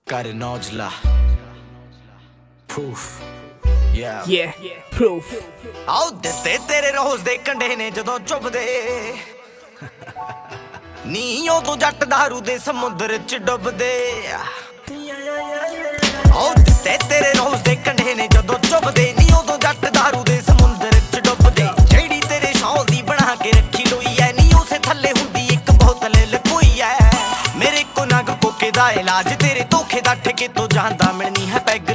Got it, Nojla. Proof. Yeah, proof. ਆਉ ਦਿੱਤੇ ਤੇਰੇ ਰੋਜ਼ ਦੇ ਕੰਢੇ ਨੇ ਜਦੋਂ ਚੁੱਭਦੇ ਨੀ ਉਦੋਂ ਜੱਟ ਦਾਰੂ ਦੇ ਸਮੁੰਦਰ ਚ ਡੁੱਬਦੇ ਆਉ ਦਿੱਤੇ ਤੇਰੇ ਰੋਜ਼ ਦੇ ਕੰਢੇ ਨੇ ਜਦੋਂ ਚੁੱਭਦੇ ਨੀ ਉਦੋਂ ਜੱਟ ਦਾਰੂ ਦੇ ਸਮੁੰਦਰ ਚ ਡੁੱਬਦੇ ਜਿਹੜੀ ਤੇਰੇ ਸ਼ੌਲ ਦੀ ਬਣਾ ਕੇ ਰੱਖੀ ਲੋਈ ਐ ਨੀ ਉਸੇ ਥੱਲੇ ਹੁੰਦੀ ਇੱਕ ਬੋਤਲ ਲਕੋਈ ਐ ਮੇਰੇ ਕੋ ਨਗ ਕੋਕੇ ਦਾ ਇਲਾਜ ਤੇਰੇ ਧੋਖੇ ਦਾ ਠੇਕੇ ਤੋਂ ਜਾਂਦਾ ਮਿਲਣੀ ਹੈ ਪੈਗ